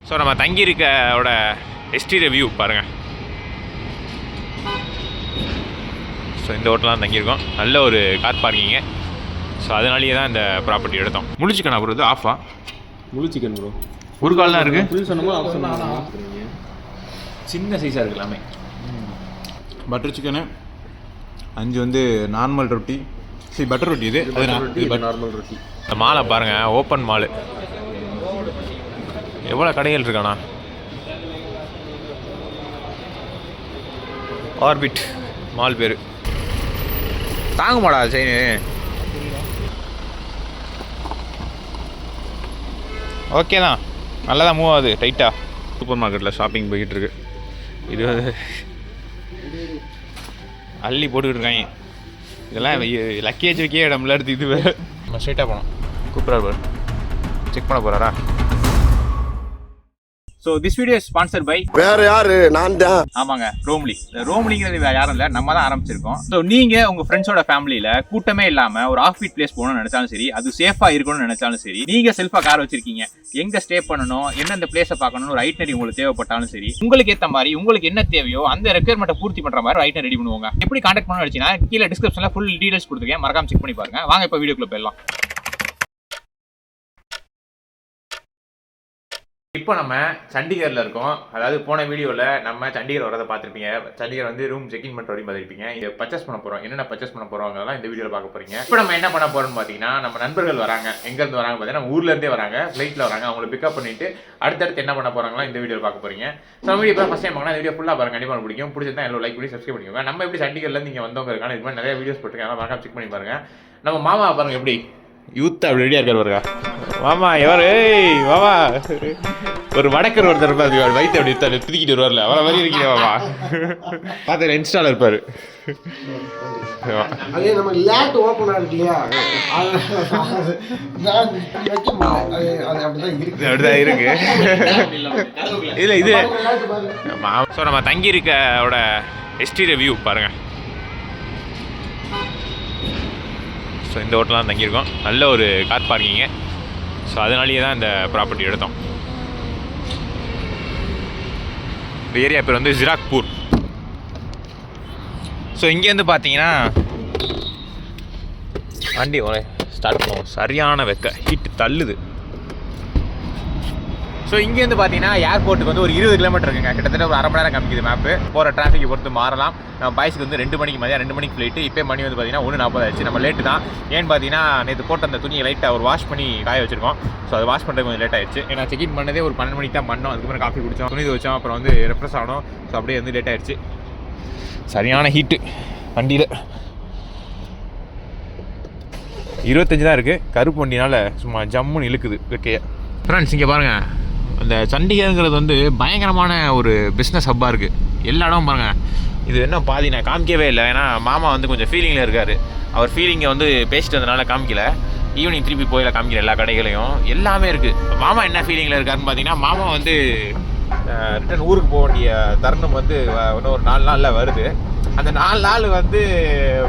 So நம்ம தங்கியிருக்கோட exterior view பாருங்கள். So இந்த ஹோட்டலாம் தங்கியிருக்கோம். நல்ல ஒரு கார் பார்க்கிங்கு. ஸோ அதனாலேயே தான் இந்த ப்ராப்பர்ட்டி எடுத்தோம். முழு சிக்கன் அப்புறம் இது ஆஃபா? முழு சிக்கன் ப்ரோ. ஒரு கால் தான் இருக்குது. ஃபுல் சொன்னோமா ஆஃப் சொன்னோமா? சின்ன சைஸாக இருக்குது எல்லாமே. பட்டர் சிக்கனு 5 வந்து நார்மல் ரொட்டி. சரி பட்டர் ரொட்டி இது நார்மல் ரொட்டி. இந்த மாலை பாருங்கள், ஓப்பன் மாலு. எவ்வளோ கடைகள் இருக்காண்ணா. ஆர்பிட் மால் பேர். தாங்க மாடா செயின். ஓகே தான், நல்லா தான் மூவ் ஆகுது டைட்டாக. சூப்பர் மார்க்கெட்டில் ஷாப்பிங் போய்கிட்டு இருக்கு. இது அள்ளி போட்டுக்கிட்டு இருக்காங்க. இதெல்லாம் லக்கேஜ் வைக்க இடம்ல எடுத்து இது வேறு. நம்ம ஸ்ட்ரைட்டாக போனோம். கூப்பிட்றாரு, செக் பண்ண போகிறாரா? So this video sponsor by வேற யாரு? நான் தான். ஆமாங்க, ரோம்லி. ரோம்லிங்கிறது வேற யாரும் இல்லை, நம்ம தான் ஆரம்பிச்சிருக்கோம். ஸோ நீங்கள் உங்கள் ஃப்ரெண்ட்ஸோட ஃபேமிலியில் கூட்டமே இல்லாமல் ஒரு ஆஃப் பீட் பிளேஸ் போகணும்னு நினைச்சாலும் சரி, அது சேஃபாக இருக்கணும்னு நினைச்சாலும் சரி, நீங்கள் செல்ஃபாக கார் வச்சிருக்கீங்க, எங்கே ஸ்டே பண்ணணும், எந்தெந்த பிளேஸை பார்க்கணும், ஒரு ஐட்னரி உங்களுக்கு தேவைப்பட்டாலும் சரி, உங்களுக்கு ஏற்ற மாதிரி உங்களுக்கு என்ன தேவையோ அந்த ரெக்யர்மெண்ட்டை பூர்த்தி பண்ணுற மாதிரி ஒரு ஐட்னரி ரெடி பண்ணுவாங்க. எப்படி கான்டாக்ட் பண்ணணும்னு நினச்சிங்கன்னா கீழே டிஸ்கிரிப்ஷனில் ஃபுல் டீடைல்ஸ் கொடுத்துருக்கேன், மறக்காம செக் பண்ணி பாருங்க. வாங்க இப்போ வீடியோக்குள்ள போயிடலாம். இப்போ நம்ம சண்டிகரில் இருக்கோம். அதாவது போன வீடியோவில் நம்ம சண்டிகர் வரதை பார்த்துருப்பீங்க. சண்டிகர் வந்து ரூம் செக்இன் பண்ணுற வரையும் பார்த்துருப்பீங்க. இதை பர்ச்சேஸ் பண்ண போகிறோம். என்னென்ன பர்ச்சேஸ் பண்ண போகிறோங்கிறதெல்லாம் இந்த வீடியோவில் பார்க்க போகிறீங்க. இப்போ நம்ம என்ன பண்ண போகிறோம்னு பார்த்தீங்கன்னா, நம்ம நண்பர்கள் வராங்க. எங்கேருந்து வராங்க பார்த்தீங்கன்னா, நம்ம ஊர்லேருந்தே வராங்க, ஃப்ளைட்டில் வராங்க. அவங்களை பிக்கப் பண்ணிட்டு அடுத்தடுத்து என்ன பண்ண போகிறாங்களா இந்த வீடியோவில் பார்க்க போகிறீங்க. ஸோ நம்ம வீடியோ இப்போ ஃபஸ்ட் டைம் பார்க்கலாம். இந்த வீடியோ ஃபுல்லாக பாருங்க, கண்டிப்பாக பிடிக்கும். பிடிச்சிருந்தா எல்லாம் லைக் பண்ணி சப்ஸ்கிரைப் பண்ணிக்கோங்க. நம்ம எப்படி சண்டிகர்லேருந்து நீங்கள் வந்தவங்க இருக்காங்க, இது மாதிரி நிறைய வீடியோஸ் போட்டுருக்காங்க, அதெல்லாம் மறக்காம செக் பண்ணி பாருங்க. நம்ம மாமா பாருங்க எப்படி யூத் அப்படி ரெடியாக இருக்கார் பாருங்க. மாமா எவர்? ஏய் மாமா, ஒரு வடக்கர் ஒருத்தர் இருப்பார், வயிற்று அப்படி துதிக்கிட்டு வருவார்ல, அவரை மாதிரி இருக்கீங்க மாமா. பார்த்து இன்ஸ்டால இருப்பாரு. அதே நம்ம லேட் ஓபன் ஆகுது இல்லையா, அப்படிதான் இருக்கு. இல்ல இது ஸோ நம்ம தங்கியிருக்கோட எஸ்டீரியர் வியூ பாருங்க. ஸோ இந்த ஹோட்டலாம் தங்கியிருக்கோம். நல்ல ஒரு கார் பார்க்கிங்கு. ஸோ அதனாலேயே தான் இந்த ப்ராப்பர்ட்டி எடுத்தோம். இந்த ஏரியா பேர் வந்து ஜிராக்பூர். ஸோ இங்கேருந்து பார்த்தீங்கன்னா வண்டி ஸ்டார்ட் பண்ணுவோம். சரியான வெக்க, ஹீட் தள்ளுது. ஸோ இங்கேருந்து பார்த்தீங்கன்னா ஏர்போர்ட்டுக்கு வந்து ஒரு 20 கிலோமீட்டர் இருக்குங்க. கிட்டத்தட்ட ஒரு அரை மணி நேரம் காமிக்குது மேப்பு. போகிற டிராஃபிக்கை பொறுத்து மாறலாம். நம்ம பாய்ஸுக்கு வந்து 2 மணிக்கு மதியம் 2 மணிக்கு ஃப்ளைட்டு. இப்போ மணி வந்து பார்த்தீங்கன்னா 1:40 ஆச்சு. நம்ம லேட்டு தான். ஏன்னு பார்த்தீங்கன்னா நேற்று போட்ட அந்த துணியை லைட்டாக ஒரு வாஷ் பண்ணி காய வச்சிருக்கோம். ஸோ அது வாஷ் பண்ணுறது கொஞ்சம் லேட் ஆயிடுச்சு. ஏன்னா செக்இன் பண்ணதே ஒரு 12 மணிக்கு தான் பண்ணோம். அதுக்கப்புறம் காஃபி குடித்தோம், துணி துவச்சோம், அப்புறம் வந்து ரெஃப்ரெஷ் ஆகணும். ஸோ அப்படியே வந்து லேட் ஆயிடுச்சு. சரியான ஹீட்டு வண்டியில். 25 தான் இருக்குது. கருப்பு வண்டினால சும்மா ஜம்முன்னு இழுக்குது வெக்கையை. ஃப்ரெண்ட்ஸ் இங்கே பாருங்கள், அந்த சண்டிகருங்கிறது வந்து பயங்கரமான ஒரு பிஸ்னஸ் ஹப்பாக இருக்குது. எல்லா இடமும் பாருங்கள். இது என்ன பாதி நான் காமிக்கவே இல்லை, ஏன்னா மாமா வந்து கொஞ்சம் ஃபீலிங்கில் இருக்கார். அவர் ஃபீலிங்கை வந்து பேசிட்டு வந்தனால காமிக்கல. ஈவினிங் திருப்பி போயில காமிக்கிற எல்லா கடைகளையும் எல்லாமே இருக்குது. மாமா என்ன ஃபீலிங்கில் இருக்காருன்னு பார்த்தீங்கன்னா, மாமா வந்து ரிட்டன் ஊருக்கு போக வேண்டிய தருணம் வந்து இன்னும் ஒரு 4 நாளில் வருது. அந்த 4 நாள் வந்து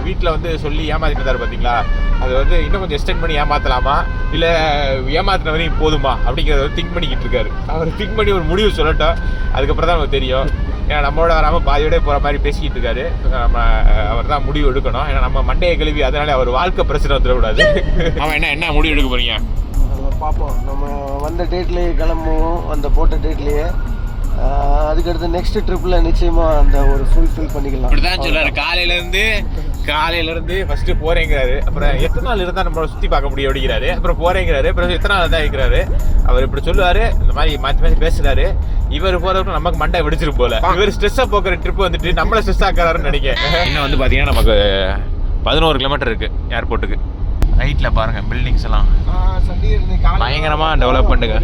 வீட்டில் வந்து சொல்லி ஏமாத்திட்டு இருந்தார் பார்த்தீங்களா, அது வந்து இன்னும் கொஞ்சம் எக்ஸ்டெண்ட் பண்ணி ஏமாற்றலாமா இல்லை ஏமாத்தின வரையும் போதுமா அப்படிங்கிறத வந்து திங்க் பண்ணிக்கிட்டு இருக்காரு. அவர் திங்க் பண்ணி ஒரு முடிவு சொல்லட்டும், அதுக்கப்புறம் தான் நமக்கு தெரியும். ஏன்னா நம்மளோட வராமல் பாதியோட போகிற மாதிரி பேசிக்கிட்டு இருக்காரு. நம்ம அவர் தான் முடிவு எடுக்கணும். ஏன்னா நம்ம மண்டையை கழுவி அதனால அவர் வாழ்க்கை பிரச்சனை வந்துடக்கூடாது. அவன் என்ன முடிவு எடுக்க போறீங்க பார்ப்போம். நம்ம வந்த டேட்லேயே கிளம்புவோம், அந்த போட்ட டேட்லேயே. அதுக்கடுத்து நெக்ஸ்ட் ட்ரிப்பில் நிச்சயமாக அந்த ஒரு ஃபுல்ஃபில் பண்ணிக்கலாம். அப்படிதான் சொல்றாரு. காலையிலேருந்து ஃபஸ்ட்டு போகிறேங்கிறாரு. அப்புறம் எத்தனை நாள் இருந்தால் நம்மளை சுற்றி பார்க்க முடியும் அப்படிங்கிறாரு. அப்புறம் போகிறேங்கிறாரு. அப்புறம் எத்தனை நாள் தான் இருக்கிறாரு. அவர் இப்படி சொல்லுவார், இந்த மாதிரி மாற்றி மாற்றி பேசுகிறாரு. இவர் போகிறதுக்கு நமக்கு மண்டை வெடிச்சிரும் போல. இவர் ஸ்ட்ரெஸ்ஸாக போக்குற ட்ரிப் வந்துட்டு நம்மளை ஸ்ட்ரெஸ் ஆக்குறாருன்னு நினைக்கிறேன். இன்னும் வந்து பார்த்தீங்கன்னா நமக்கு 11 கிலோமீட்டர் இருக்குது ஏர்போர்ட்டுக்கு. ரைட்டில் பாருங்கள் பில்டிங்ஸ் எல்லாம் பயங்கரமாக டெவலப்மெண்ட்டுங்க.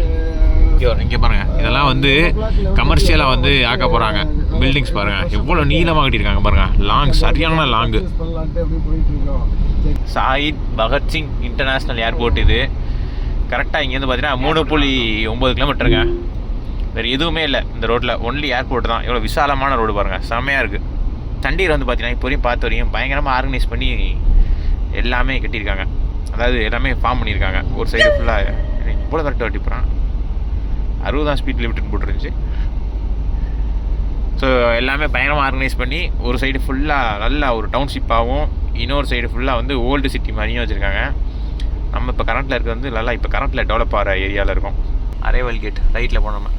இங்கே பாருங்க, இதெல்லாம் வந்து கமர்ஷியலாக வந்து ஆக்க போகிறாங்க. பில்டிங்ஸ் பாருங்க எவ்வளோ நீளமாக கட்டியிருக்காங்க பாருங்க. லாங், சரியான long. Shahid Bhagat Singh international airport இது. கரெக்டாக இங்கேருந்து பார்த்தீங்கன்னா 3.9 கிலோமீட்டருங்க. வேறு எதுவுமே இல்லை இந்த ரோட்டில், ஒன்லி ஏர்போர்ட் தான். எவ்வளோ விசாலமான ரோடு பாருங்கள், செம்மையாக இருக்குது. சண்டிகர் வந்து பார்த்தீங்கன்னா இப்போ வரையும் பார்த்த வரையும் பயங்கரமாக ஆர்கனைஸ் பண்ணி எல்லாமே கட்டியிருக்காங்க. அதாவது எல்லாமே ஃபார்ம் பண்ணியிருக்காங்க. ஒரு சைடு ஃபுல்லாக இவ்வளோ கரெக்டாக வெட்டி போகிறான். 60 ஸ்பீட் லிமிட்னு போட்டுருந்துச்சு. ஸோ எல்லாமே பயங்கரமாக ஆர்கனைஸ் பண்ணி ஒரு சைடு ஃபுல்லாக நல்லா ஒரு டவுன்ஷிப்பாகவும் இன்னொரு சைடு ஃபுல்லாக வந்து ஓல்டு சிட்டி மாதிரியும் வச்சுருக்காங்க. நம்ம இப்போ கரண்ட்டில் இருக்கிறது வந்து நல்லா இப்போ கரண்ட்டில் டெவலப் ஆகிற ஏரியாவில் இருக்கும். அரைவல் கேட் ரைட்டில் போனோம்,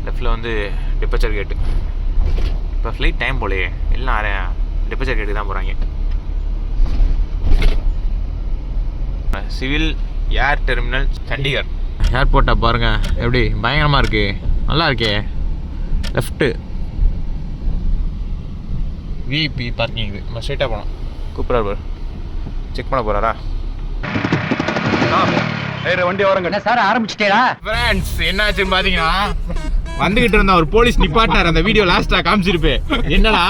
லெஃப்டில் வந்து டிப்பச்சர் கேட்டு. இப்போ ஃப்ளைட் டைம் போலையே, எல்லாம் டிப்பச்சர் கேட்டுக்கு தான் போகிறாங்க. சிவில் ஏர் டெர்மினல் சண்டிகர் ஏர்போர்ட்டை பாருங்கள் எப்படி பயங்கரமாக இருக்குது, நல்லா இருக்கே. லெஃப்ட்டு விஐபி பார்க்கிங், இது நம்ம ஸ்ட்ரைட்டாக போனோம். கூப்பிட்றாரு, செக் பண்ண போகிறாரா? வண்டி வரங்க சார் ஆரம்பிச்சிட்டேடா. ஃப்ரெண்ட்ஸ் என்னாச்சுன்னு பார்த்தீங்கன்னா, வந்துகிட்டு இருந்த ஒரு போலீஸ் நிப்பாட்டினார். அந்த வீடியோ லாஸ்ட்டாக காமிச்சிருப்பேன். என்னடா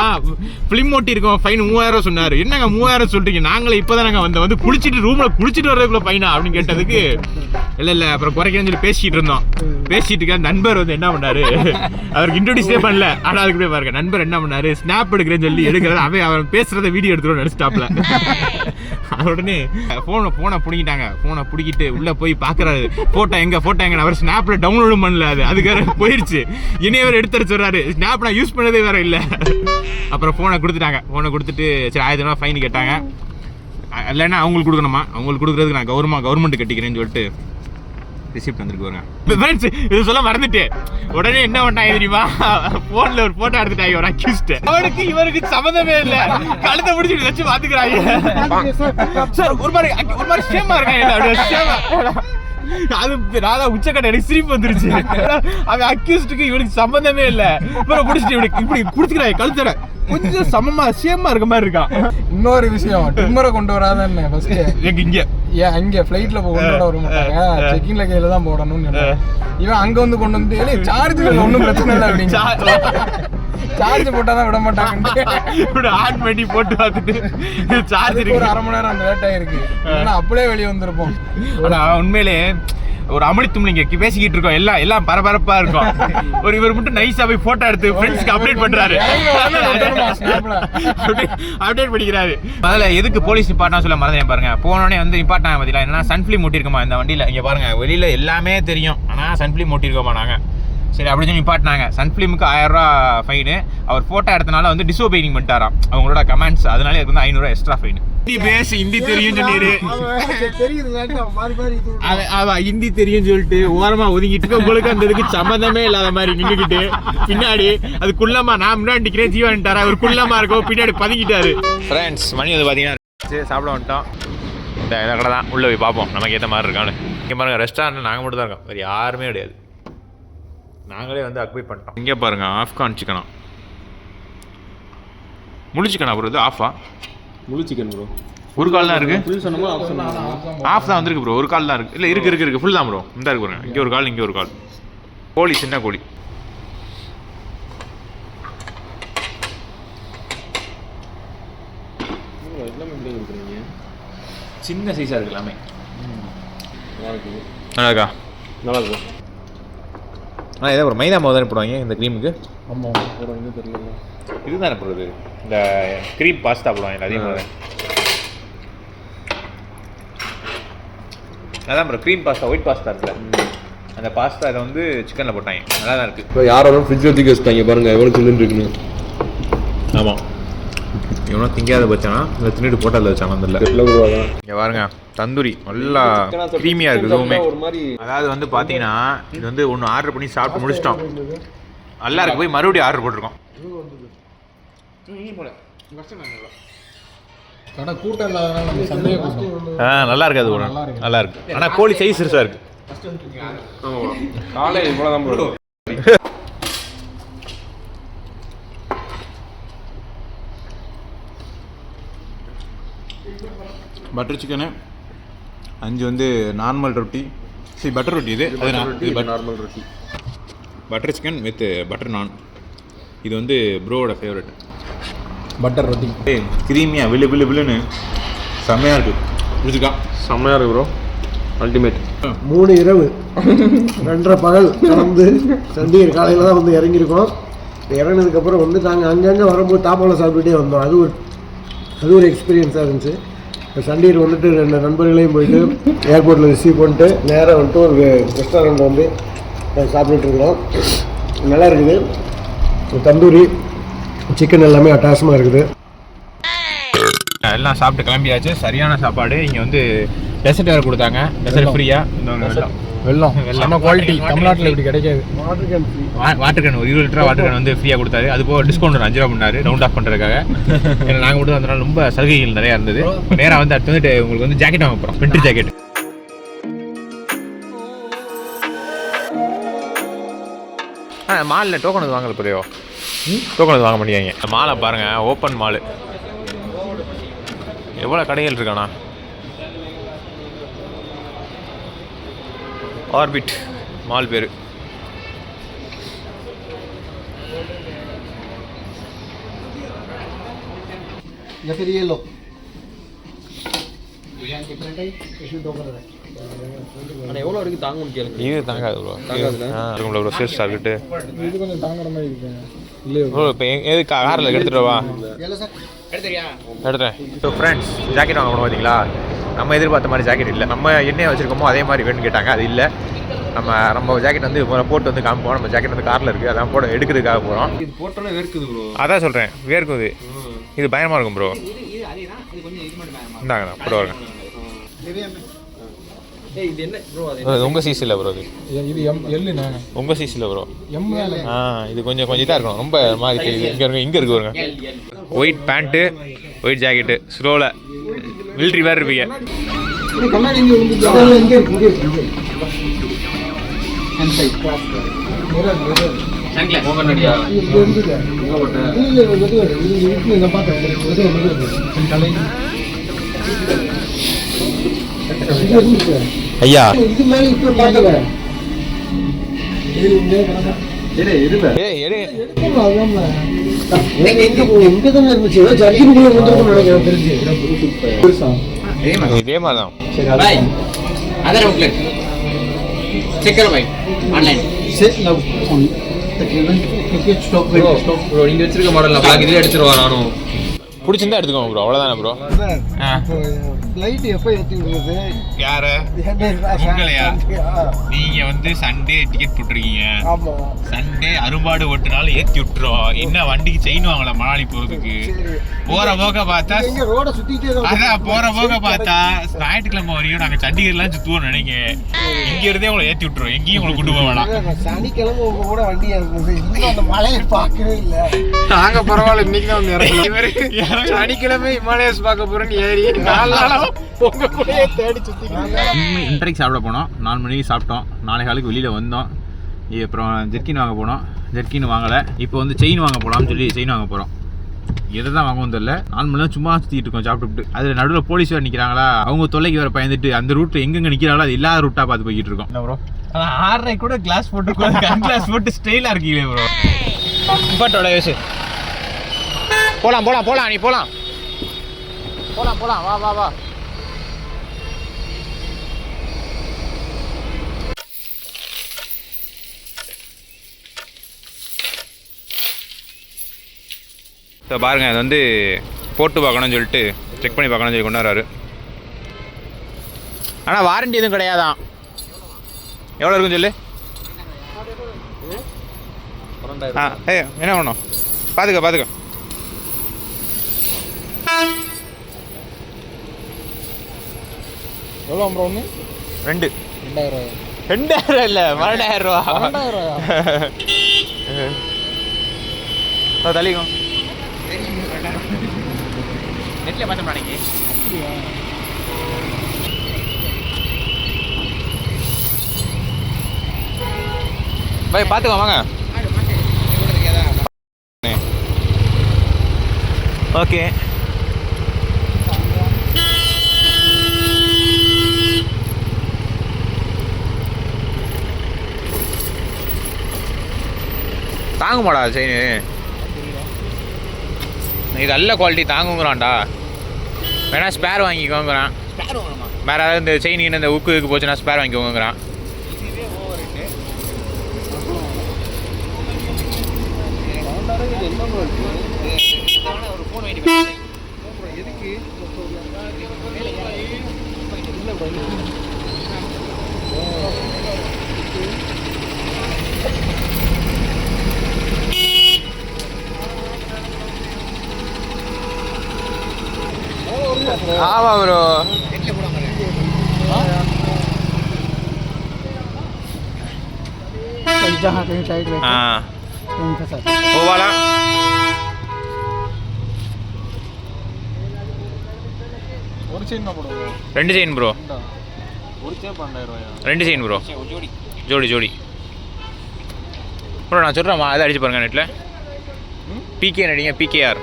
ஃபிலிம் ஓட்டி இருக்கோம், ஃபைன் 3000 சொன்னார். என்னங்க 3000 சொல்கிறீங்க, நாங்களே இப்போ தான் நாங்கள் வந்து குளிச்சுட்டு ரூமில் குளிச்சுட்டு வர்றதுக்குள்ள ஃபைனா அப்படின்னு கேட்டதுக்கு இல்லை அப்புறம் குறைக்கணும்னு சொல்லி பேசிக்கிட்டு இருந்தோம். பேசிட்டு இருக்க நண்பர் வந்து என்ன பண்ணாரு, அவருக்கு இன்ட்ரோடியூஸே பண்ணல. ஆனால் அதுக்கு போய் பாருங்க, நண்பர் என்ன பண்ணாரு, ஸ்னாப் எடுக்கிறேன்னு சொல்லி எடுக்கிறது. அவன் பேசுறத வீடியோ எடுத்துருவோம் நடிச்சிட்டாப்ல. உடனே ஃபோனை பிடிக்கிட்டாங்க. ஃபோனை பிடிக்கிட்டு உள்ளே போய் பார்க்குறாரு, ஃபோட்டோ எங்கே அவர் ஸ்னாப்பில் டவுன்லோடும் பண்ணல. அதுக்காக போயிடுச்சு. இனியே வேறு எடுத்து சொல்றாரு, ஸ்னாப் நான் யூஸ் பண்ணதே வேற இல்லை. அப்புறம் ஃபோனை கொடுத்துட்டாங்க. ஃபோனை கொடுத்துட்டு சரி 1000 ரூபா ஃபைன் கேட்டாங்க. இல்லைன்னா அவங்களுக்கு கொடுக்கணுமா, அவங்களுக்கு கொடுக்குறதுக்கு நான் கவர்மெண்ட் கட்டிக்கிறேன்னு சொல்லிட்டு ரிசிப்ட் வந்துருக்கு. இது சொல்ல மறந்துட்டேன். உடனே என்ன பண்ணாங்க தெரியுமா, போன்ல ஒரு போட்டோ எடுத்துட்டாங்க ஒரு அக்யூஸ்ட். அவனுக்கு இவருக்கு சம்மந்தமே இல்ல, கழுத்தை பிடிச்சிட்டு வச்சு பாத்துக்கிறாங்க. சார் ஒரு மாதிரி சேமா இருக்காங்க. அது நான் உச்சக்கட்ட எனக்கு சிரிப்பு வந்துருச்சு. அவன் அக்யூஸ்டுக்கு இவனுக்கு சம்பந்தமே இல்ல, இவரை பிடிச்சிட்டு இவனுக்கு இப்படி குடுத்துக்கிறாங்க கழுத்தட. கொஞ்சம் சமமா சேமா இருக்க மாதிரி இருக்கான். இன்னொரு விஷயம், டிம்மரை கொண்டு வராதன்னு ஃபர்ஸ்ட் இங்க அங்க ஃபிளைட்ல கொண்டு வர மாட்டாங்க, செக்கிங்ல கையில தான் போடணும்னு. இவன் அங்க வந்து கொண்டு வந்து சார்ஜ் ஒன்றும் பிரச்சனை இல்லை அப்படின்னு, சார்ஜ் போட்டாதான் விட மாட்டாங்க. ஆன் பண்ணி போட்டு பார்த்துட்டு சார்ஜ் ஒரு அரை மணி நேரம் லேட் ஆயிருக்கு, ஆனா அப்படியே வெளியே வந்திருப்போம். உண்மையிலே ஒரு அமளித்தும் நீங்க பேசிக்கிட்டு இருக்கோம், எல்லாம் பரபரப்பா இருக்கும். ஒரு இவர் மட்டும் நைஸா போய் போட்டோ எடுத்து ஃப்ரெண்ட்ஸ்க்கு அப்டேட் பண்றாரு, அப்டேட் பண்ணிக்கிறாரு. முதல்ல எதுக்கு போலீஸ் நிப்பாட்டினா சொல்ல மறந்தேன் பாருங்க. போனோடனே வந்து நிப்பாட்டினாங்க பதிலா, என்னன்னா சன்ஃபிலிம் ஓட்டிருக்கோமா இந்த வண்டியில. இங்க பாருங்க வெளியில எல்லாமே தெரியும், ஆனா சன்ஃபிலிம் ஓட்டிருக்கோமா நாங்க. சரி அப்படின்னு சொல்லி நிப்பாட்டினாங்க. சன்ஃபிலிமுக்கு 1000 ரூபா ஃபைனு. அவர் போட்டோ எடுத்தனால வந்து டிசோபெயினிங் பண்ணிட்டாராம் அவங்களோட கமெண்ட்ஸ். அதனால இதுக்கு வந்து 500 ரூபா எக்ஸ்ட்ரா ஃபைன். ஹிந்தி தெரியும் சொல்லிடு, ஹிந்தி தெரியும் சொல்லிட்டு ஓரமா ஒதுங்கிட்டு உங்களுக்கு அந்த இதுக்கு சம்மந்தமே இல்லாத மாதிரி நின்றுக்கிட்டு பின்னாடி அது குள்ளமா நான் முன்னாடி நிற்கிறேன் ஜீவான்ட்டாரா, அவர் குள்ளமா இருக்கும் பின்னாடி பதுங்கிட்டாரு. ஃப்ரெண்ட்ஸ் மணி வந்து பார்த்தீங்கன்னா சாப்பிட வந்துட்டோம். இந்த கடை தான் உள்ளே போய் பார்ப்போம் நமக்கு ஏற்ற மாதிரி இருக்கான்னு. இங்கே பாருங்க ரெஸ்டாரண்ட் நாங்கள் மட்டும் தான் இருக்கோம், வேறு யாருமே கிடையாது. நாங்களே வந்து அக்பை பண்ணிட்டோம். இங்கே பாருங்க ஆஃப்கான் சிக்கனா, முழு சிக்கனா ப்ரோ? இது ஆஃபா? முழு சிக்கன் ப்ரோ. ஒரு கால் தான் இருக்கு. ஃபுல் சொன்னமா ஆஃப் சொன்னமா? ஆஃப் தான் வந்திருக்கு ப்ரோ, ஒரு கால் தான் இருக்கு. இல்லை இருக்கு ஃபுல் தான் ப்ரோ. இந்த இருக்கு பாருங்க, இங்கே ஒரு கால் இங்கே ஒரு கால். கோழி சின்ன கோழி. எல்லாமே எப்படி கொடுக்குறீங்க? சின்ன சைஸாக இருக்கு எல்லாமே. நல்லா இருக்கு. நல்லா இருக்கா? நல்லா இருக்கும். ஆனால் ஏதோ ஒரு மைதா மாவு தானே போடுவாங்க இந்த க்ரீமுக்கு. ஆமாம் ஒரு வந்து தெரியல, இதுதானே போடுறது, இந்த க்ரீம் பாஸ்தா போடுவாங்க அதிகமாக. அதான் bro cream pasta, white pasta இருக்குல்ல, அந்த பாஸ்தா இதை வந்து சிக்கனில் போட்டாங்க, நல்லா தான் இருக்குது. இப்போ யாரும் ஃப்ரிட்ஜில் தூக்கி வச்சுட்டாங்க பாருங்க எவ்வளோ சில்லுன்னு இருக்குன்னு. ஆமாம், எவ்வளோ திங்காத வச்சானா இந்த தின்னுட்டு போட்டால் வச்சானா அந்த இங்கே பாருங்க தந்தூரி நல்லா க்ரீமியாக இருக்குது எதுவுமே. அதாவது வந்து பார்த்தீங்கன்னா இது வந்து ஒன்று ஆர்டர் பண்ணி சாப்பிட்டு முடிச்சிட்டோம், நல்லா இருக்கு. போய் மறுபடியும் ஆர்டர் போட்டிருக்கோம். கடை கூட்டம் இல்லாதனால நம்ம சந்தேகம். நல்லா இருக்கு, அது ஒன்று நல்லா இருக்கு. ஆனால் கோழி சைஸ் பெருசாக இருக்கு. காலை இவ்வளோ தான் போடும். பட்டர் சிக்கனு 5 வந்து நார்மல் ரொட்டி, சரி பட்டர் ரொட்டி இது நார்மல் ரொட்டி. பட்டர் சிக்கன் வித் பட்டர் நான். இது வந்து ப்ரோவோட ஃபேவரட் பட்டர் ரொட்டி. க்ரீமியாக வில்லுன்னு செம்மையாக இருக்குது. பிடிச்சிக்கா? செம்மையாக இருக்கு ப்ரோ, அல்டிமேட். 3 இரவு 2:30 பகல் கலந்து சண்டிகர் காலையில் தான் வந்து இறங்கியிருக்கோம். இறங்கினதுக்கப்புறம் வந்து நாங்கள் அங்கங்கே வரும்போது தாப்பாவில் சாப்பிட்டுட்டே வந்தோம். அது ஒரு எக்ஸ்பீரியன்ஸாக இருந்துச்சு. சண்டீர் வந்துட்டு 2 நண்பர்களையும் போயிட்டு ஏர்போர்ட்டில் ரிசீவ் பண்ணிட்டு நேராக வந்துட்டு ஒரு ரெஸ்டாரண்ட் வந்து சாப்பிட்டுருக்குறோம். நல்லா இருக்குது. தந்தூரி சிக்கன் எல்லாமே அட்டாசமாக இருக்குது. எல்லாம் சாப்பிட்டு கிளம்பியாச்சு. சரியான சாப்பாடு. இங்கே வந்து டெசர்ட் வேறு கொடுத்தாங்க. டெசர்ட் ஃப்ரீயாக. வெள்ளம் நம்ம குவாலிட்டி தமிழ்நாட்டில் இப்படி கிடைக்காது. வாட்டர் கேன் ஒரு 20 லிட்டர் வாட்டர் கேன் வந்து ஃப்ரீயாக கொடுத்தாரு. அது போக டிஸ்கவுண்ட் ஒரு 5 ரூபா பண்ணாரு ரவுண்ட் ஆஃப் பண்ணுறதுக்காக. ஏன்னா நாங்கள் மட்டும் அதனால ரொம்ப சலுகைகள் நிறையா இருந்தது. நேராக வந்து அடுத்து வந்துட்டு உங்களுக்கு வந்து ஜாக்கெட் வாங்க போகிறோம். Winter jacket. மாலில் டோக்கன் வாங்கல புரியோ. டோக்கன் வாங்க மாட்டேங்க. மாலை பாருங்கள், ஓப்பன் மாலு. எவ்வளோ கடைகள் இருக்காண்ணா. ஆர்பிட் மால் பேர். எவ்வளோ வரைக்கும் தாங்கன்னு கேளுங்க. இது தாங்காது ப்ரோ. இருக்கும்ல ப்ரோ. சேல்ஸ் டார்கெட்டு இது கொஞ்சம் தாங்குற மாதிரி இருக்குங்க. இல்லையா ப்ரோ? இப்போ எது காரில் எடுத்துகிட்டு வா. எடுத்துறேன். ஸோ ஃப்ரெண்ட்ஸ், ஜாக்கெட் வாங்க போனோம் பார்த்தீங்களா. நம்ம எதிர்பார்த்த மாதிரி ஜாக்கெட் இல்லை. நம்ம என்ன வச்சுருக்கோமோ அதே மாதிரி வேணும்னு கேட்டாங்க. அது இல்லை. நம்ம ஜாக்கெட் வந்து போட்டு வந்து காமிப்போம். நம்ம ஜாக்கெட் வந்து காரில் இருக்குது. அதான் போட எடுக்கிறதுக்காக போகிறோம். இது போட்டோன்னே வேர்க்குது ப்ரோ. அதான் சொல்கிறேன், வேர்க்குது. இது பயமாக இருக்கும் ப்ரோ. இந்தாங்கண்ணா போட்டு வாங்க. இது என்ன ப்ரோ? அது உங்கள் சீஸ் இல்லை ப்ரோ. இது எல்லுண்ணா. உங்கள் சீஸ் இல்லை ப்ரோ. எம். இது கொஞ்சம் இதாக இருக்கும். ரொம்ப மாதிரி தெரியுது. இங்கே இருக்கு பாருங்க. White pant, white jacket. ஸ்லோவில் மிலிட்ரி வேறு இருப்பீங்க. ஐயா இதே மாதிரி தான். நீங்க வச்சிருக்க மாடல் இதுல எடுத்துட்டு வரானோ. பிடிச்சிருந்தா எடுத்துக்கோங்க ப்ரோ. அவ்வளோதானே ப்ரோ. ஃப்ளைட் எப்போ ஏற்றி விடுறது? யாரு? உங்களையா? நீங்கள் வந்து சண்டே டிக்கெட் போட்டிருக்கீங்க. சண்டே அரும்பாடு ஓட்டுனாலும் ஏற்றி விட்டுரும். என்ன வண்டிக்கு செயின் வாங்கல மணாலி போகிறதுக்கு. போகிற போக பார்த்தா ரோட சுற்றிட்டே அதான் போகிற போக பார்த்தா ஞாயிற்றுக்கிழமை வரையும் நாங்கள் சண்டிகர்லாம் சுற்றுவோம் நினைங்க. இங்கே இருந்தே உங்களை ஏற்றி விட்டுருவோம். எங்கேயும் உங்களை கூட்டு போக வேணாம். சனிக்கிழமை உங்க கூட வண்டியா இருந்தது. இன்னும் அந்த மலையை பார்க்கவே இல்லை. நாங்க பரவாயில்ல, இன்னைக்கு தான் வந்து இறங்கலாம். சனிக்கிழமை ஹிமாலயஸ் பார்க்க போறேன்னு ஏறி 4 நாளா உங்க கூடயே தேடி சுத்தி இன்டர்க்கு சாப்பிட போனோம். 4 மணிக்கு சாப்பிட்டோம். 4 காலுக்கு வெளியில் வந்தோம். அப்புறம் ஜெர்கின் வாங்க போனோம். ஜெர்கின் வாங்கலை. இப்போ வந்து செயின் வாங்க போகலாம்னு சொல்லி செயின் வாங்க போகிறோம். எதை தான் வாங்குவோம் தெரியல. 4 மணி நேரம் சும்மா சுற்றிட்டு இருக்கோம் சாப்பிட்டு. அதில் நடுவில் போலீஸ் வேறு நிற்கிறாங்களா. அவங்க தொல்லைக்கு வேறு பயந்துட்டு அந்த ரூட்டில் எங்கெங்கே நிற்கிறாங்களோ அது எல்லா ரூட்டாக பார்த்து போய்கிட்டு இருக்கோம். என்ன ப்ரோ? ஆனால் 6:30 கூட கிளாஸ் போட்டு கிளாஸ் போட்டு ஸ்டைலாக இருக்கீங்களே ப்ரோ. பட்டோட வயசு போகலாம் போகலாம் போகலாம். நீ போகலாம் போகலாம் போகலாம். வா வா வா. ஸோ பாருங்கள், அது வந்து போட்டு பார்க்கணும்னு சொல்லிட்டு செக் பண்ணி பார்க்கணும்னு சொல்லி கொண்டு வராரு. ஆனால் வாரண்டி எதுவும் கிடையாதான். எவ்வளோ இருக்குன்னு சொல்லு. என்ன பண்ணணும்? பார்த்துக்க. எவ்வளோ ப்ரோ? 2 2000 2000 இல்லை 12,000 ரூபா. 12,000 தள்ளிக்கும். நெட்டில் பார்த்தோம் அன்னைக்கு. பாய் பார்த்துக்கோ வாங்க. ஓகே. தாங்குமாடா செயின்? இது நல்ல குவாலிட்டி தாங்குங்கிறான்டா. வேணா ஸ்பேர் வாங்கிக்கோங்கிறான். வேறு ஏதாவது இந்த செயின் இந்த உக்கு போச்சுன்னா ஸ்பேர் வாங்கிக்கோங்கிறான். ஒரு ஃபோன் வாங்கிட்டு ஆமா ப்ரோ. जहाँ कहीं साइड में उनका साथ वो वाला ஒரு செயின் தான் போடுவோம். 2 செயின் ப்ரோ. ஒரு செயின் 12,000 ரூபாயா? 2 செயின் ப்ரோ. ஜோடி ப்ரோ. நான் சொல்கிறேன் அதை அடிச்சு பாருங்க நெட்டில். பிகே அடிங்க. பிகேஆர்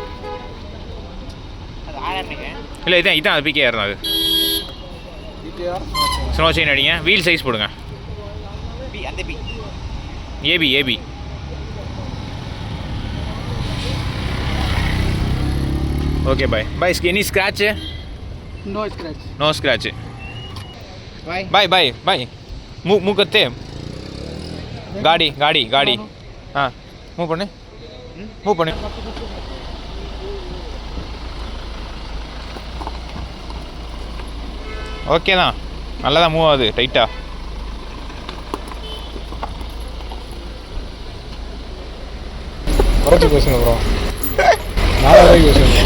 இல்லை இதான் அது பிகேஆர் தான். அது ஸ்னோ செயின் அடிங்க. வீல் சைஸ் போடுங்க. AB okay bye. Any scratch? No scratch. Bye move करते गाड़ी हाँ मूव பண்ணு. ஓகே தான். நல்லா தான் மூவ் ஆகுது டைட்டாக. குறைச்சி பேசுங்க ப்ரோ. 4,000 பேசுங்க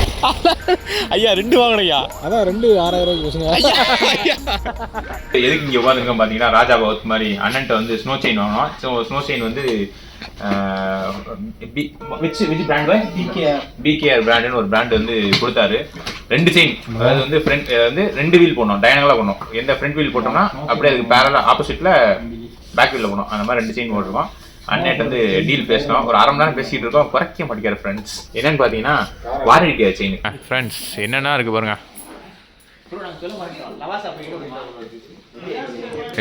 ஐயா. 2 வாங்கணையா? அதான் 2 6,000 பேசுங்க. எதுக்கு இங்கே உட்காந்துருக்கோம் பார்த்தீங்கன்னா, ராஜா பகத் மாதிரி அண்ணன்ட்ட வந்து ஸ்னோ செயின் வாங்கினோம். ஸோ ஸ்னோ செயின் வந்து விச் பிராண்ட்? பிகேஆர் பிராண்டுன்னு ஒரு பிராண்ட் வந்து கொடுத்தாரு. 2 செயின், அதாவது வந்து ஃப்ரண்ட் வந்து 2 வீல் போடணும், டயனகலாக போடணும். எந்த ஃப்ரண்ட் வீல் போட்டோம்னா அப்படியே அதுக்கு பேரலாக ஆப்போசிட்டில் பேக் வீலில் போடணும். அந்த மாதிரி 2 செயின் போட்டிருக்கோம். அண்ணன்ட்டு வந்து டீல் பேசணும். ஒரு 1/2 மணி நேரம் பேசிகிட்டு இருக்கோம். குறைக்க மாட்டேங்கிற ஃப்ரெண்ட்ஸ். என்னன்னு பார்த்தீங்கன்னா வாரண்டி செயின். ஃப்ரெண்ட்ஸ் என்னென்னா இருக்குது பாருங்க.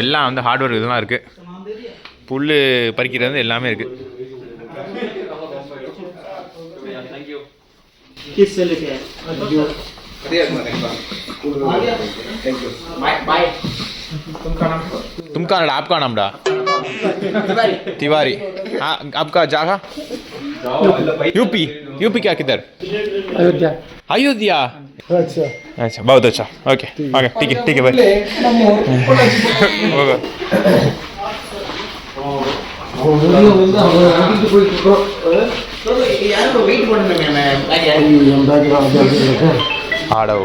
எல்லாம் வந்து ஹார்ட்வேர் இதெல்லாம் இருக்குது. புல் பறிக்கிறது எல்லாமே இருக்குது. तुमका नाम? आपका नाम डा? तिवारी. हाँ आपका जगह? यूपी क्या किधर? अयोध्या. अच्छा बहुत अच्छा. ओके ठीक है भाई. ஆடோ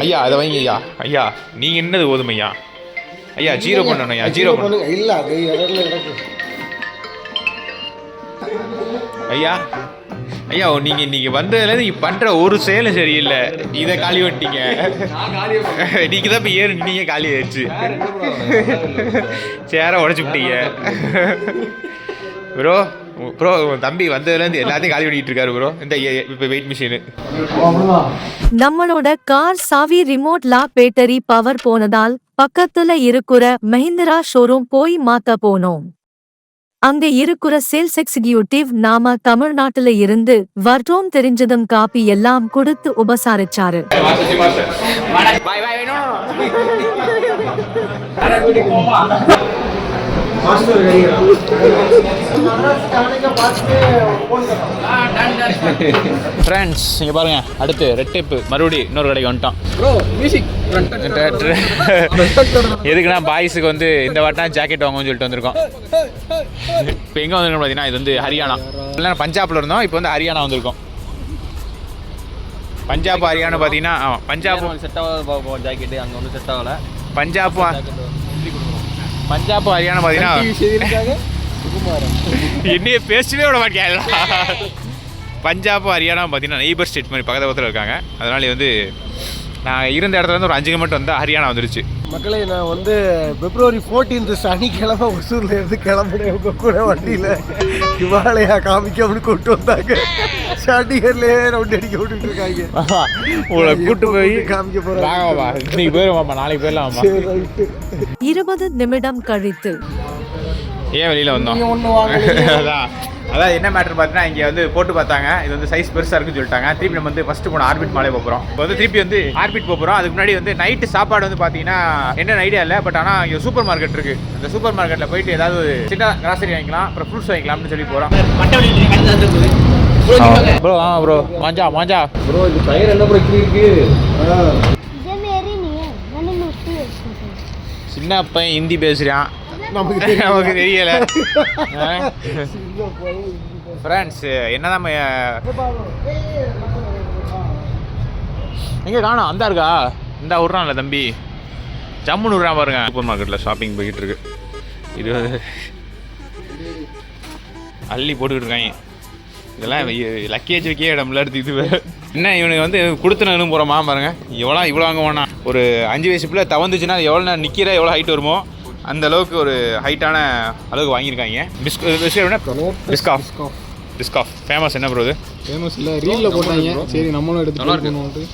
ஐயா அதை வைங்க ஐயா. ஐயா நீங்கள் என்னது ஓதும் ஐயா? ஐயா 0 பண்ணணும் ஐயா. 0 பண்ணு. இல்லை ஐயா நீங்கள் இன்னைக்கு வந்ததுலேருந்து நீங்கள் பண்ணுற ஒரு செயலும் சரியில்லை. இதை காலி பண்ணிட்டீங்க. நீங்கள் தான் இப்போ நீங்கள் காலி ஆயிடுச்சு. சேரை உடச்சி விட்டீங்க ப்ரோ. தம்பி வந்ததுலேருந்து எல்லாத்தையும் காலி பண்ணிட்டு இருக்காரு ப்ரோ. இந்த இப்போ வெயிட் மிஷினு. நம்மளோட கார் சாவி ரிமோட் லாக் பேட்டரி பவர் போனதால் பக்கத்துல இருக்கிற மஹிந்திரா ஷோரூம் போய் மாத்த போனோம். அங்க இருக்கிற சேல்ஸ் எக்ஸிகியூட்டிவ் நாம தமிழ்நாட்டுல இருந்து வர்றோம் தெரிஞ்சதும் காப்பி எல்லாம் கொடுத்து உபசாரிச்சாரு. ஃப்ரெண்ட்ஸ் இங்கே பாருங்க. அடுத்து ரெட் டேப் மறுபடியும் இன்னொரு கடைக்கு வந்துட்டோம். எதுக்குன்னா பாய்ஸுக்கு வந்து இந்த வாட்டம் ஜாக்கெட் வாங்கன்னு சொல்லிட்டு வந்திருக்கோம். இப்போ எங்கே வந்திருக்கோம் பார்த்தீங்கன்னா, இது வந்து ஹரியானா. இல்லை பஞ்சாபில் இருந்தோம், இப்போ வந்து ஹரியானா வந்திருக்கோம். பஞ்சாப் ஹரியானா பார்த்தீங்கன்னா பஞ்சாப் செட் ஆகாத ஜாக்கெட்டு அங்கே ஒன்றும் செட் ஆகலை. பஞ்சாப் ஹரியானா பார்த்தீங்கன்னா என்னையே பேசவே விட மாட்டேன். பஞ்சாப் ஹரியானா பார்த்தீங்கன்னா நெய்பர் ஸ்டேட் மாதிரி பக்கத்தில் இருக்காங்க. அதனால வந்து நான் இருந்த இடத்துல இருந்து ஒரு 5 கிலோமீட்டர் வந்தால் ஹரியானா வந்துருச்சு. மக்களே, நான் வந்து February 14 சனிக்கிழமை ஒசூரில் இருந்து கிளம்புனேன். உங்க கூட வண்டியில் ஹிமாலயா காமிக்கணும்னு கூப்பிட்டு வந்தாங்க. சண்டிகர்லேயே ரவுண்ட் அடிக்க விட்டுட்டு இருக்காங்க. உங்களை கூப்பிட்டு போய் காமிக்க போகிறாங்க. இன்னைக்கு போயிடுவாம்மா, நாளைக்கு போயிடலாமா? 20 நிமிடம் கழித்து ஏன் வெளியில் வந்தோம்? அதான் என்ன மேட்டர் பார்த்தீங்கன்னா, இங்கே வந்து போட்டு பார்த்தாங்க. இது வந்து சைஸ் பெருசாக இருக்குன்னு சொல்லிட்டாங்க. திருப்பி நம்ம வந்து ஃபஸ்ட்டு போன ஆர்பிட் மாலே போகிறோம். இப்போ வந்து திருப்பி வந்து ஆர்பிட் போகிறோம். அதுக்கு முன்னாடி வந்து நைட்டு சாப்பாடு வந்து பார்த்தீங்கன்னா என்னென்ன ஐடியா இல்லை. பட் ஆனால் இங்கே சூப்பர் மார்க்கெட் இருக்குது. அந்த சூப்பர் மார்க்கெட்டில் போயிட்டு ஏதாவது சின்ன கிராசரி வாங்கிக்கலாம், அப்புறம் ஃப்ரூட்ஸ் வாங்கிக்கலாம்னு சொல்லி போகிறோம். ப்ரோ ப்ரோ மாஞ்சா ப்ரோ இது டயர் என்ன ப்ரோ இப்படி இருக்கு? சின்ன பையன் ஹிந்தி பேசுகிறான், நமக்கு தெரியல. ஃப்ரெண்ட்ஸ் என்னதான் எங்கே காணோம்? அந்த இருக்கா? இந்த விட்றான்ல தம்பி, ஜம்முன்னு விட்றான் பாருங்க. சூப்பர் மார்க்கெட்டில் ஷாப்பிங் போய்கிட்டு இருக்கு. இது அள்ளி போட்டுக்கிட்டு இருக்காங்க. இதெல்லாம் லக்கேஜ் வைக்க இடம்ல எடுத்து இது என்ன இவனுக்கு வந்து கொடுத்துன்னு போகிறோமா பாருங்க. இவ்வளோ வாங்க வேணாம். ஒரு 5 வயசு பிள்ளை தவந்துச்சுன்னா எவ்வளோ நிற்கிற எவ்வளோ ஹைட் வருமோ அந்த அளவுக்கு ஒரு ஹைட்டான அளவுக்கு வாங்கியிருக்காங்க. Biscoff famous. என்ன ப்ரோ இது? ஃபேமஸ் இல்லை, ரீலில் போட்டாங்க. சரி நம்மளும் எடுத்து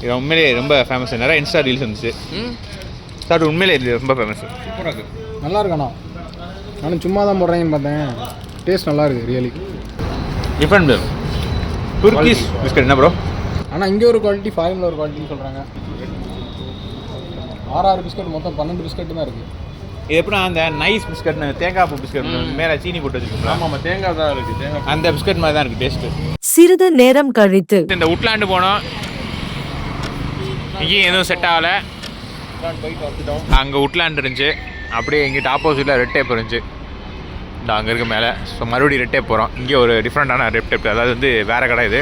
இது உண்மையிலே ரொம்ப ஃபேமஸ். நிறைய இன்ஸ்டா ரீல்ஸ் இருந்துச்சு. சார் உண்மையிலே இது ரொம்ப ஃபேமஸ். சூப்பராக இருக்குது, நல்லா இருக்குண்ணா. நானும் சும்மா தான் போடுறேன்னு பார்த்தேன். டேஸ்ட் நல்லா இருக்குது ரியலி. Different Turkish biscuit. என்ன ப்ரோ? ஆனால் இங்கே ஒரு குவாலிட்டி, ஃபாரினில் ஒரு குவாலிட்டின்னு சொல்கிறாங்க. 6 பிஸ்கட், மொத்தம் 12 பிஸ்கட் தான் இருக்குது. இது எப்படின்னா அந்த நைஸ் பிஸ்கட்னு தேங்காய் பூ பிஸ்கட் மேலே சீனி போட்டு வச்சுருக்கோம். ஆமாம், தேங்காய் தான் இருக்குது. தேங்காய் அந்த பிஸ்கட் மாதிரி தான் இருக்குது டேஸ்ட்டு. சிறிது நேரம் கழித்து இந்த உட்லாண்டு போனோம். இங்கேயும் எதுவும் செட் ஆகலை. அங்கே உட்லாண்ட் இருந்துச்சு. அப்படியே எங்கிட்ட ஆப்போசிட்டில் ரெட் டேப் இருந்துச்சு. இந்த அங்கே இருக்க மேலே. ஸோ மறுபடியும் ரெட் டேப் போகிறோம். இங்கே ஒரு டிஃப்ரெண்ட்டான ரெட் டேப், அதாவது வந்து வேறு கடை. இது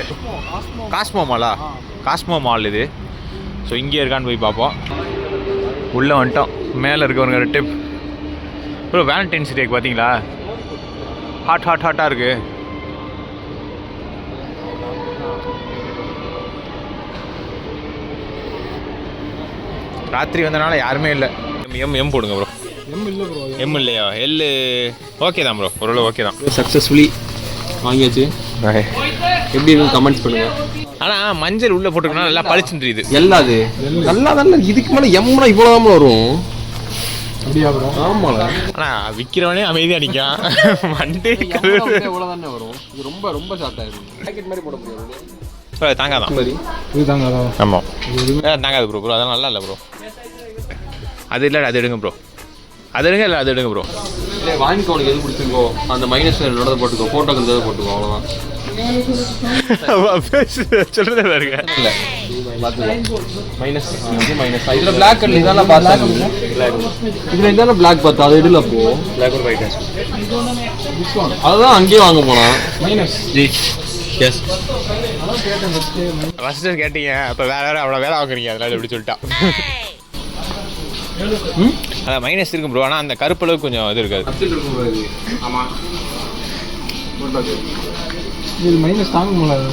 காஸ்மோ மாலா? காஸ்மோ மால் இது. ஸோ இங்கே இருக்கான்னு போய் பார்ப்போம். உள்ளே வந்துட்டோம். மேலே இருக்கவங்க ரெட் டேப். ப்ரோ வேலண்டைன்ஸ் டேக்கு பார்த்தீங்களா? ஹாட்டாக இருக்குது. ராத்திரி வந்தனால யாருமே இல்லை. எம் போடுங்க ப்ரோ. எம் இல்லை ப்ரோ. எம் இல்லையா? எல் ஓகே தான் ப்ரோ, ஓரளவு ஓகே தான். சக்ஸஸ்ஃபுல்லி வாங்கியாச்சு. எப்படி இருக்குன்னு கமெண்ட்ஸ் பண்ணுங்க. ஆனால் மஞ்சள் உள்ளே போட்டுக்கணும், நல்லா பளிச்சுன்னு தெரியுது. எல்லாம் அது நல்லா தானே. இதுக்கு மேலே எம்னா இவ்வளோ தான் வரும். அப்படியா ப்ரோ? ஆமாம். ஆனால் விற்கிறவனே அமைதியாக அடிக்கான். மண்டே இவ்வளோ தானே வரும். இது ரொம்ப ரொம்ப ஷார்ட்டாக இருக்கும். பேக்கெட் மாதிரி போட முடியாது. தாங்காதான் மாதிரி இது தாங்க. ஆமாம் தாங்காது ப்ரோ. அதெல்லாம் நல்லா இல்லை ப்ரோ. அது இல்லை, அது எடுங்க ப்ரோ. அது எடுங்க, இல்லை அது எடுங்க ப்ரோ. இல்லை வாங்கிக்கோ, உனக்கு எது பிடிச்சிருக்கோ அந்த மைனஸ் என்னோட போட்டுக்கோ, ஃபோட்டோக்கு இருந்ததை போட்டுக்கோ, அவ்வளோதான். சொல்கிறதே பாருங்க. இல்லை மைனஸ் மைனஸ் இதில் பிளாக் கலர் இதெல்லாம் பார்த்தா இதில் இதான பிளாக் பார்த்தா அது எடுல அப்போ பிளாக் ஒரு ஒயிட் அதுதான் அங்கேயே வாங்க போனால் மைனஸ். ஜி எஸ் ஃபஸ்ட்டு கேட்டீங்க, அப்போ வேறு அவ்வளோ வேலை வாங்குறீங்க. அதனால எப்படி சொல்லிட்டா. அதான் மைனஸ் இருக்கும் ப்ரோ. ஆனால் அந்த கருப்பளவுக்கு கொஞ்சம் இது இருக்காது. ஆமாம் இது மைனஸ் தாங்க முடியாது.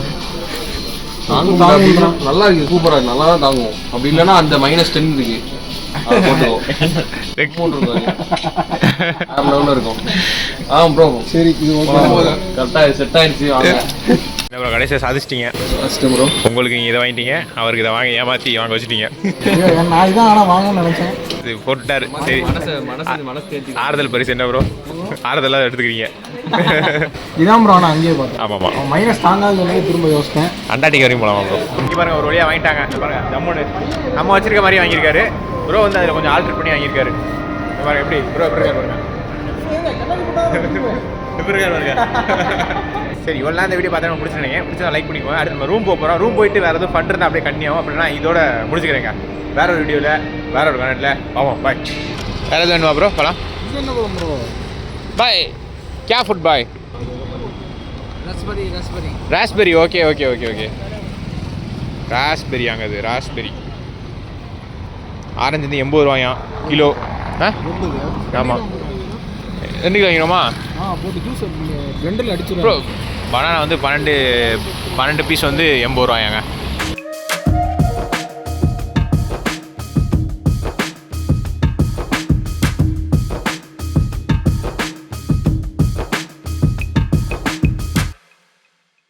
தாங்கும். நல்லா இருக்குது, சூப்பராக இருக்குது, நல்லா தான் தாங்குவோம். அப்படி இல்லைன்னா அந்த -10 இருக்கு, போட்டுருக்கோம். இருக்கும். ஆ ப்ரோ சரி, இது கரெக்டாக செட் ஆயிடுச்சு. வாங்க ப்ரோ, கடைசியாக சாதிச்சிட்டிங்க. ப்ரோ உங்களுக்கு நீங்கள் இதை வாங்கிட்டீங்க, அவருக்கு இதை வாங்கி ஏமாற்றி வாங்க வச்சுட்டீங்க. நான் இதான் ஆனால் வாங்கன்னு நினச்சேன். இது போட்டுட்டாரு. சரி, மனசு ஆறுதல் பரிசு என்ன ப்ரோ? ஆறுதலாக எடுத்துக்கிறீங்க. இதான் ப்ரோ. நான் அங்கேயே பார்த்தேன். ஆமாம் மைனஸ் தாங்காது சொன்னே திரும்ப யோசித்தேன். அண்டாட்டிக்கு வரைக்கும் போகலாமா ப்ரோ? இங்கே பாருங்க, ஒரு வழியாக வாங்கிட்டாங்க. பாருங்க ஜம்முன்னு நம்ம வச்சிருக்க மாதிரி வாங்கியிருக்காரு ப்ரோ. வந்து அதில் கொஞ்சம் ஆல்ட்ரேட் பண்ணி வாங்கியிருக்காரு. பாருங்க எப்படி ப்ரோ எப்படி இருக்காரு பாருங்க. எப்படி இருக்காரு பாருங்க. சரி, இவ்வளோ இந்த வீடியோ பார்த்தா முடிச்சுருங்க. பிடிச்சா லைக் பண்ணிக்கோங்க. அடுத்து நம்ம ரூம் போகிறோம். ரூம் போயிட்டு வேறு எதுவும் பண்ணுறதா அப்படியே கண்டியாகும். அப்படின்னா இதோட முடிச்சுக்கிறேங்க. வேற ஒரு வீடியோவில் வேற ஒரு கனெக்டில் ஆமாம். பாய். வேறு எதுவும் வேணுமா ப்ரோ? போகலாம். Bro bye. கே food boy? Raspberry. Okay okay okay okay. Raspberry அங்கே அது ராஸ்பெரி. ஆரஞ்சு வந்து 80 ரூபாயாம் கிலோ. ஆமாம். 2 கிலோ வாங்கிடுமா? போட்டு ஜூஸ் ரெண்டில் அடிச்சு ப்ரோ. பனானா வந்து 12 பீஸ் வந்து 80 ரூபாயாங்க.